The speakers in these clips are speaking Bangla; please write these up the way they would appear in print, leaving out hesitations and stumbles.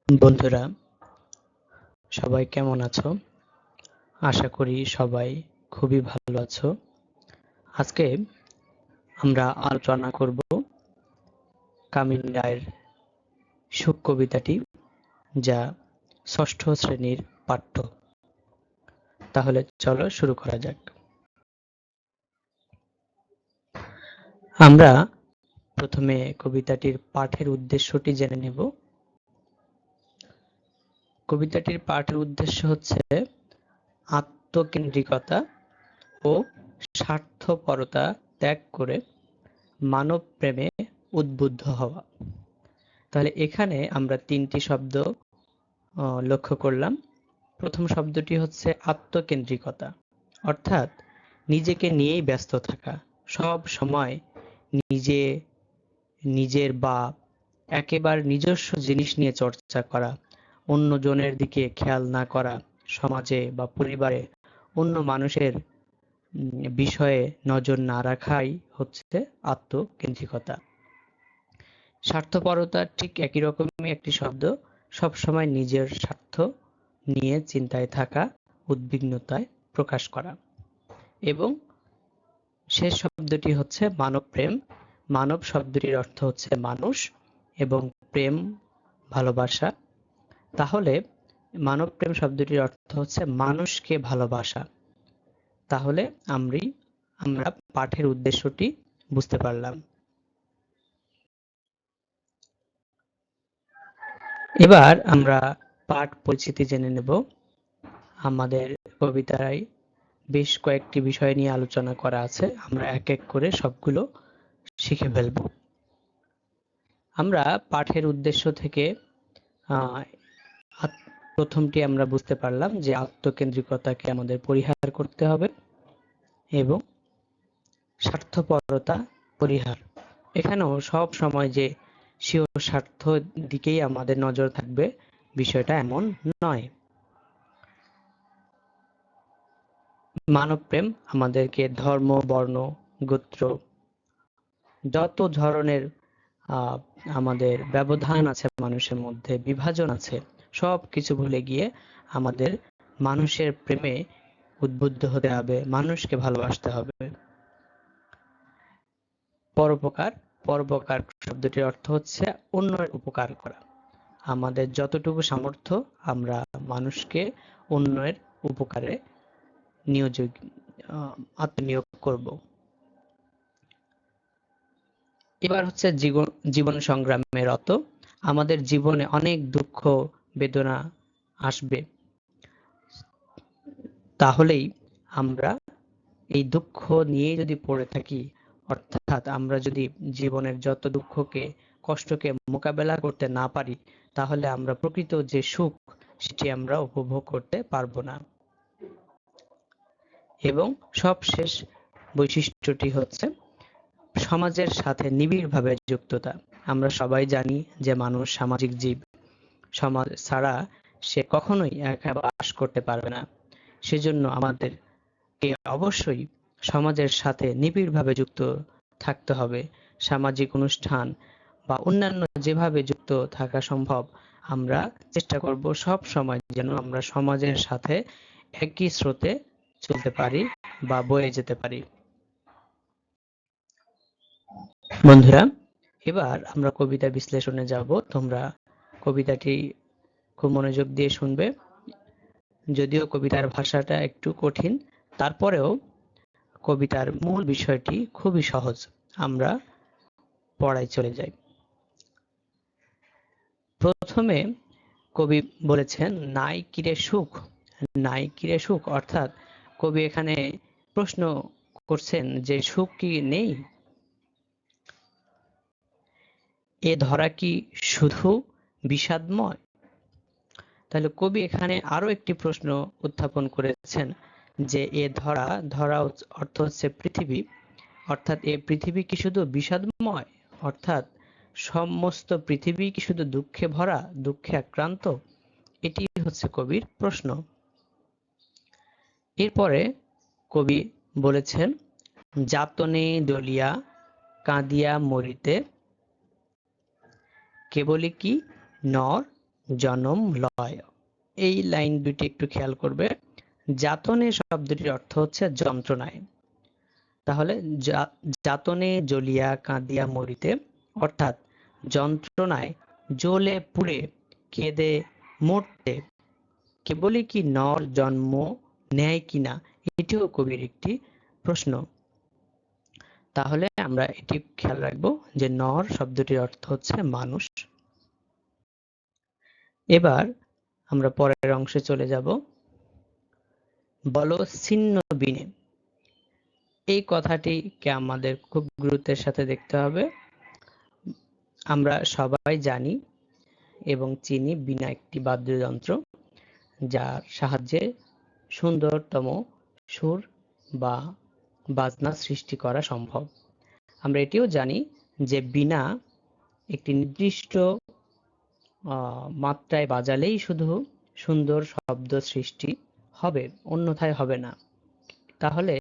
বন্ধুরা, সবাই কেমন আছো? আশা করি সবাই খুবই ভালো আছো। আজকে আমরা আলোচনা করব কামিনী রায়ের সুখ কবিতাটি, যা ষষ্ঠ শ্রেণীর পাঠ্য। তাহলে চলো শুরু করা যাক। আমরা প্রথমে কবিতাটির পাঠের উদ্দেশ্যটি জেনে নেব। কবিতাটির পাঠের উদ্দেশ্য হচ্ছে আত্মকেন্দ্রিকতা ও স্বার্থপরতা ত্যাগ করে মানব প্রেমে উদ্বুদ্ধ হওয়া। তাহলে এখানে আমরা তিনটি শব্দ লক্ষ্য করলাম। প্রথম শব্দটি হচ্ছে আত্মকেন্দ্রিকতা, অর্থাৎ নিজেকে নিয়েই ব্যস্ত থাকা, সব সময় নিজের বা একেবারে নিজস্ব জিনিস নিয়ে চর্চা করা, অন্যজনের দিকে খেয়াল না করা, সমাজে বা পরিবারে অন্য মানুষের বিষয়ে নজর না রাখাই হচ্ছে আত্মকেন্দ্রিকতা। স্বার্থপরতা ঠিক একই রকমই একটি শব্দ, সবসময় নিজের স্বার্থ নিয়ে চিন্তায় থাকা, উদ্বিগ্নতায় প্রকাশ করা। এবং শেষ শব্দটি হচ্ছে মানব প্রেম। মানব শব্দটির অর্থ হচ্ছে মানুষ এবং প্রেম ভালোবাসা। তাহলে মানব প্রেম শব্দটির অর্থ হচ্ছে মানুষকে ভালোবাসা। তাহলে আমরা পাঠের উদ্দেশ্যটি বুঝতে পারলাম। এবার আমরা পাঠ পরিচিতি জেনে নেব। আমাদের কবিতায় বেশ কয়েকটি বিষয় নিয়ে আলোচনা করা আছে, আমরা এক এক করে সবগুলো শিখে ফেলব। আমরা পাঠের উদ্দেশ্য থেকে প্রথমটি আমরা বুঝতে পারলাম যে আত্মকেন্দ্রিকতাকে আমাদের পরিহার করতে হবে এবং স্বার্থপরতা পরিহার। এখানেও সব সময় যে স্বীয় স্বার্থ দিকেই আমাদের নজর থাকবে, বিষয়টা এমন নয়। মানব প্রেম আমাদেরকে ধর্ম, বর্ণ, গোত্র, যত ধরনের আমাদের ব্যবধান আছে, মানুষের মধ্যে বিভাজন আছে, সব কিছু ভুলে গিয়ে আমাদের মানুষের প্রেমে উদ্বুদ্ধ হতে হবে, মানুষকে ভালোবাসতে হবে। পরোপকার শব্দটির অর্থ হচ্ছে অন্যের উপকার করা। আমাদের যতটুকু সামর্থ্য আমরা মানুষকে অন্যের উপকারে আত্মনিয়োগ করব। এবার হচ্ছে জীবন সংগ্রামে রত। আমাদের জীবনে অনেক দুঃখ বেদনা আসবে, তাহলেই আমরা এই দুঃখ নিয়ে যদি পড়ে থাকি, অর্থাৎ আমরা যদি জীবনের যত দুঃখকে কষ্টকে মোকাবেলা করতে না পারি, তাহলে আমরা প্রকৃত যে সুখ সেটি আমরা উপভোগ করতে পারবো না। এবং সবশেষ বৈশিষ্ট্যটি হচ্ছে সমাজের সাথে নিবিড়ভাবে যুক্ততা। আমরা সবাই জানি যে মানুষ সামাজিক জীব, সমাজ ছাড়া সে কখনোই একা বাস করতে পারবে না। সেজন্য আমাদেরকে অবশ্যই সমাজের সাথে নিবিড়ভাবে যুক্ত থাকতে হবে। সামাজিক অনুষ্ঠান বা অন্যান্য যেভাবে যুক্ত থাকা সম্ভব, আমরা চেষ্টা করব সব সময় যেন আমরা সমাজের সাথে একই স্রোতে চলতে পারি বা বয়ে যেতে পারি। বন্ধুরা, এবার আমরা কবিতা বিশ্লেষণে যাব। তোমরা কবিতাটি খুব মনোযোগ দিয়ে শুনবে। যদিও কবিতার ভাষাটা একটু কঠিন, তারপরেও কবিতার মূল বিষয়টি খুবই সহজ। আমরা পড়ায় চলে যাই। প্রথমে কবি বলেছেন নাই কিরে সুখ। নাই কিরে সুখ অর্থাৎ কবি এখানে প্রশ্ন করছেন যে সুখ কি নেই? এ ধরা কি শুধু বিষাদময়? তাহলে কবি এখানে আরো একটি প্রশ্ন উত্থাপন করেছেন যে এ ধরা অর্থ হচ্ছে পৃথিবী, অর্থাৎ এ পৃথিবী কি শুধু বিষাদময়, অর্থাৎ সমস্ত পৃথিবী কি শুধু দুঃখে ভরা, দুঃখে আক্রান্ত? এটি হচ্ছে কবির প্রশ্ন। এরপরে কবি বলেছেন যাতনে দলিয়া কাঁদিয়া মরিতে কেবলই কি নর জনম লয়। এই লাইন দুটি একটু খেয়াল করবে। যাতনে শব্দটির অর্থ হচ্ছে যন্ত্রণায়। তাহলে যাতনে জ্বলিয়া কাঁদিয়া মরিতে, অর্থাৎ যন্ত্রণায় জ্বলে পুড়ে কেঁদে মরতে কেবলই কি নর জন্ম নেয় কিনা, এটিও কবির একটি প্রশ্ন। তাহলে আমরা এটি খেয়াল রাখবো যে নর শব্দটির অর্থ হচ্ছে মানুষ। এবার আমরা পরের অংশে চলে যাব। বলো ছিন্ন বিনে। এই কথাটিকে আমাদের খুব গুরুত্বের সাথে দেখতে হবে। আমরা সবাই জানি এবং চিনি বীণা একটি বাদ্যযন্ত্র, যার সাহায্যে সুন্দরতম সুর বা বাজনা সৃষ্টি করা সম্ভব। আমরা এটিও জানি যে বীণা একটি নির্দিষ্ট মাত্রায় বাজালেই শুধু সুন্দর শব্দ সৃষ্টি হবে, অন্যথায় হবে না। তাহলে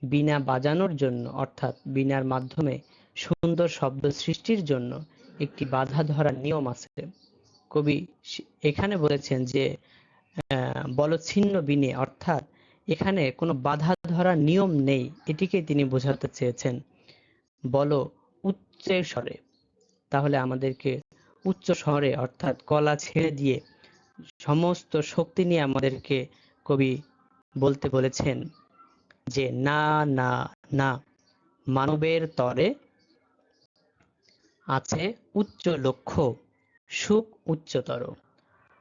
বীণা বাজানোর জন্য, অর্থাৎ বীণার মাধ্যমে সুন্দর শব্দ সৃষ্টির জন্য একটি বাঁধা ধরা নিয়ম আছে। কবি এখানে বলেছেন যে বলো ছিন্ন বিনে, অর্থাৎ এখানে কোনো বাঁধা ধরা নিয়ম নেই, এটিকে তিনি বোঝাতে চেয়েছেন। বলো উচ্চের স্বরে, তাহলে আমাদেরকে উচ্চ স্বরে অর্থাৎ গলা ছেড়ে দিয়ে সমস্ত শক্তি নিয়ে আমাদেরকে কবি বলতে বলেছেন যে না না না, মানবের তরে আছে উচ্চ লক্ষ্য, সুখ উচ্চতর।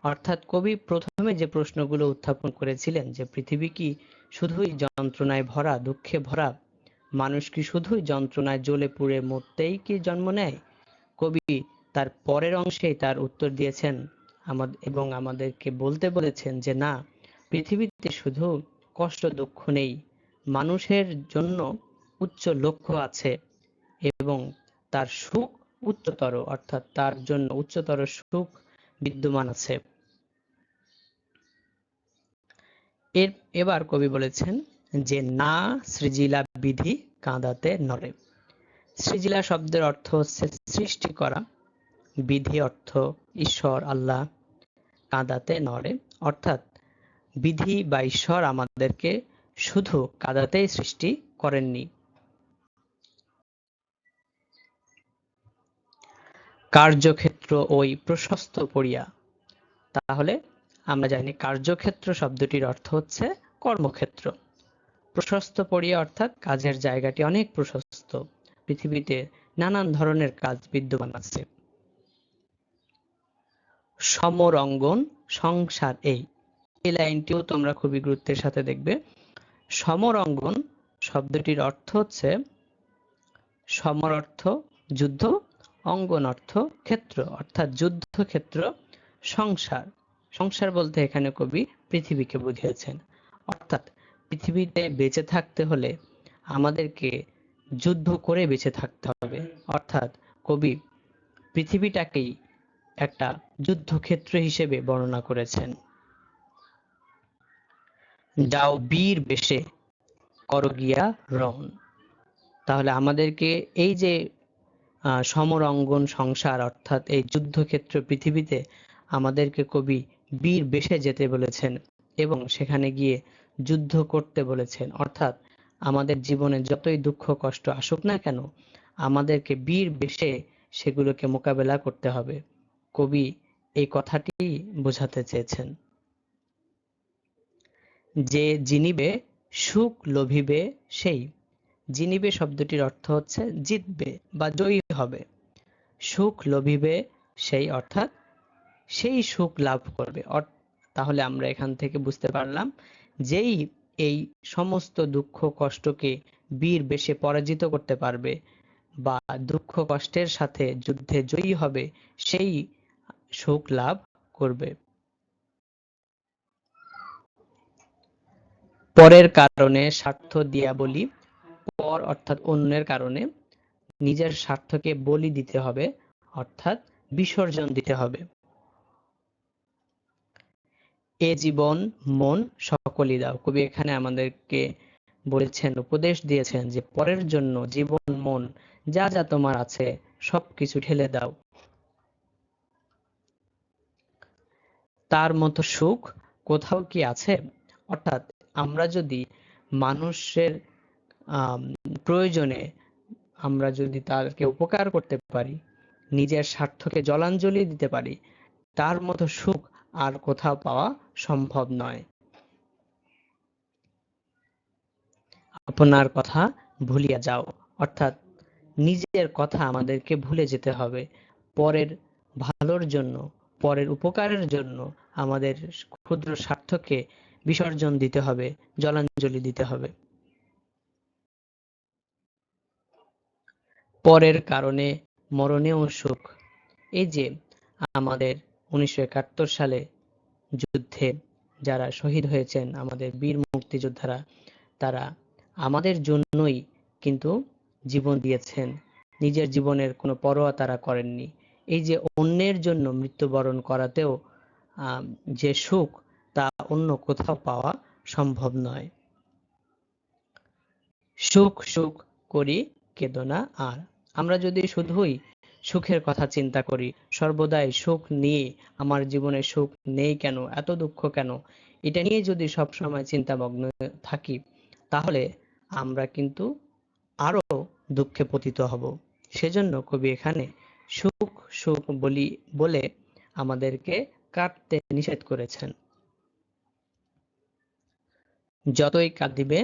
অর্থাৎ কবি প্রথমে যে প্রশ্নগুলো উত্থাপন করেছিলেন যে পৃথিবী কি শুধুই যন্ত্রণায় ভরা, দুঃখে ভরা, মানুষ কি শুধুই যন্ত্রণায় জ্বলে পুড়ে মরতেই কি জন্ম নেয়, কবি তার পরের অংশেই তার উত্তর দিয়েছেন এবং আমাদেরকে বলতে বলেছেন যে না, পৃথিবীতে শুধু কষ্ট দুঃখ নেই, মানুষের জন্য উচ্চ লক্ষ্য আছে এবং তার সুখ উচ্চতর, অর্থাৎ তার জন্য উচ্চতর সুখ বিদ্যমান আছে। এবার কবি বলেছেন যে না সৃজিলা বিধি কাঁদাতে নরে। সৃজিলা শব্দের অর্থ হচ্ছে সৃষ্টি করা, বিধি অর্থ ঈশ্বর আল্লাহ, কাঁদাতে নরে অর্থাৎ বিধি বা ঈশ্বর আমাদেরকে শুধু কাঁদাতেই সৃষ্টি করেননি। কার্যক্ষেত্র ওই প্রশস্ত পড়িয়া, তাহলে আমরা জানি কার্যক্ষেত্র শব্দটির অর্থ হচ্ছে কর্মক্ষেত্র। প্রশস্ত পড়িয়া অর্থাৎ কাজের জায়গাটি অনেক প্রশস্ত, পৃথিবীতে নানান ধরনের কাজ বিদ্যমান আছে। সমরঙ্গন সংসার এই লাইনটিও তোমরা খুবই গুরুত্বের সাথে দেখবে। সমরঙ্গন শব্দটির অর্থ হচ্ছে সমর অর্থ যুদ্ধ, অঙ্গন অর্থ ক্ষেত্র, অর্থাৎ যুদ্ধক্ষেত্র, সংসার। সংসার বলতে এখানে কবি পৃথিবীকে বুঝিয়েছেন। অর্থাৎ পৃথিবীতে বেঁচে থাকতে হলে আমাদেরকে যুদ্ধ করে বেঁচে থাকতে হবে। অর্থাৎ কবি পৃথিবীটাকেই একটা যুদ্ধক্ষেত্র হিসেবে বর্ণনা করেছেন। যাও বীর বেশে করো গিয়া রণ। তাহলে আমাদেরকে এই যে সমরঙ্গন সংসার অর্থাৎ এই যুদ্ধক্ষেত্র পৃথিবীতে আমাদেরকে কবি বীর বেশে যেতে বলেছেন এবং সেখানে গিয়ে যুদ্ধ করতে বলেছেন। অর্থাৎ আমাদের জীবনে যতই দুঃখ কষ্ট আসুক না কেন, আমাদেরকে বীর বেশে সেগুলোকে মোকাবেলা করতে হবে। কবি এই কথাটি বোঝাতে চেয়েছেন। যে জিনিবে সুখ লোভিবে সেই। জিনিবে শব্দটির অর্থ হচ্ছে জিতবে বা জয়ী হবে। সুখ লোভিবে সেই অর্থাৎ সেই সুখ লাভ করবে। তাহলে আমরা এখান থেকে বুঝতে পারলাম যেই এই সমস্ত দুঃখ কষ্টকে বীর বেশে পরাজিত করতে পারবে বা দুঃখ কষ্টের সাথে যুদ্ধে জয়ী হবে, সেই সুখ লাভ করবে। পরের কারণে স্বার্থ দিয়া বলি, পর অর্থাৎ অন্যের কারণে নিজের স্বার্থকে বলি দিতে হবে, অর্থাৎ বিসর্জন দিতে হবে। এ জীবন মন সকলই দাও। কবি এখানে আমাদেরকে বলেছেন, উপদেশ দিয়েছেন যে পরের জন্য জীবন মন যা যা তোমার আছে সবকিছু ঢেলে দাও। তার মতো সুখ কোথাও কি আছে? অর্থাৎ আমরা যদি মানুষের প্রয়োজনে আমরা যদি তাদেরকে উপকার করতে পারি, নিজের স্বার্থকে জলাঞ্জলি দিতে পারি, তার মতো সুখ আর কোথাও পাওয়া সম্ভব নয়। আপনার কথা ভুলিয়া যাও, অর্থাৎ নিজের কথা আমাদেরকে ভুলে যেতে হবে। পরের ভালোর জন্য, পরের উপকারের জন্য আমাদের ক্ষুদ্র স্বার্থকে বিসর্জন দিতে হবে, জলাঞ্জলি দিতে হবে। পরের কারণে মরণেও সুখ। এই যে আমাদের 1971 সালে যুদ্ধে যারা শহীদ হয়েছেন, আমাদের বীর মুক্তিযোদ্ধারা, তারা আমাদের জন্যই কিন্তু জীবন দিয়েছেন, নিজের জীবনের কোনো পরোয়া তারা করেননি। এই যে অন্যের জন্য মৃত্যুবরণ করাতেও যে সুখ, তা অন্য কোথাও পাওয়া সম্ভব নয়। সুখ সুখ করি কেঁদো না আর। আমরা যদি শুধুই সুখের কথা চিন্তা করি, সর্বদাই সুখ নিয়ে, আমার জীবনে সুখ নেই কেন, এত দুঃখ কেন, এটা নিয়ে যদি সবসময় চিন্তামগ্ন থাকি, তাহলে আমরা কিন্তু আরো দুঃখে পতিত হব। সেজন্য কবি এখানে সুখ সুখ বলে আমাদেরকে কাঁদতে নিষেধ করেছেন। যতই কাঁদিবে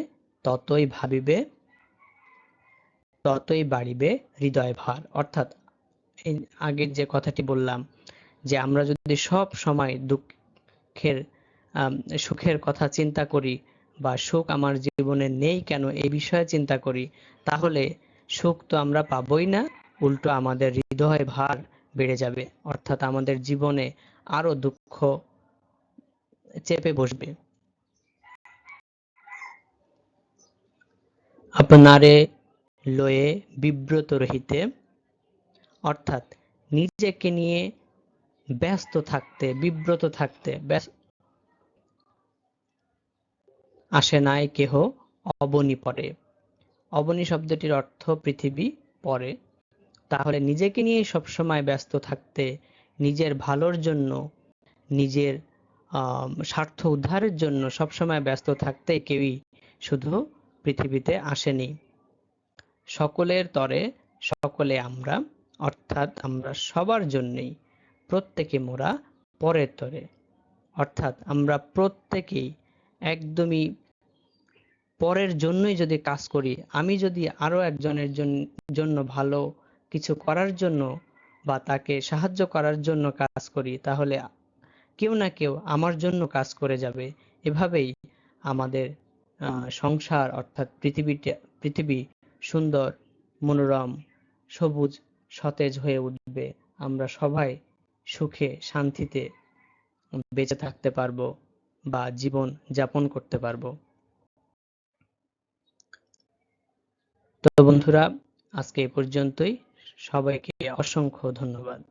ততই ভাবিবে, ততই বাড়িবে হৃদয় ভার। অর্থাৎ এই আগের যে কথাটি বললাম, যে আমরা যদি সব সময় দুঃখের সুখের কথা চিন্তা করি, বা সুখ আমার জীবনে নেই কেন এই বিষয়ে চিন্তা করি, তাহলে সুখ তো আমরা পাবই না, উল্টো আমাদের হৃদয় ভার বেড়ে যাবে। অর্থাৎ আমাদের জীবনে আরো দুঃখ চেপে বসবে। আপনারে লয়ে বিব্রত রহিতে, অর্থাৎ নিজেকে নিয়ে ব্যস্ত থাকতে, বিব্রত থাকতে, আসে নাই কেহ অবনী পরে। অবনী শব্দটির অর্থ পৃথিবী পরে। তাহলে নিজেকে নিয়ে সবসময় ব্যস্ত থাকতে, নিজের ভালোর জন্য, নিজের স্বার্থ উদ্ধারের জন্য সবসময় ব্যস্ত থাকতে কেউই শুধু পৃথিবীতে আসেনি। সকলের তরে সকলে আমরা, অর্থাৎ আমরা সবার জন্যই, প্রত্যেকে মোরা পরের তরে। অর্থাৎ আমরা প্রত্যেকেই একদমই পরের জন্যই যদি কাজ করি, আমি যদি আরো একজনের জন্য ভালো কিছু করার জন্য বা তাকে সাহায্য করার জন্য কাজ করি, তাহলে কেউ না কেউ আমার জন্য কাজ করে যাবে। এভাবেই আমাদের সংসার, অর্থাৎ পৃথিবী সুন্দর, মনোরম, সবুজ, সতেজ হয়ে উঠবে। আমরা সবাই সুখে শান্তিতে বেঁচে থাকতে পারবো বা জীবন যাপন করতে পারবো। তো বন্ধুরা, আজকে এ পর্যন্তই। সবাইকে অসংখ্য ধন্যবাদ।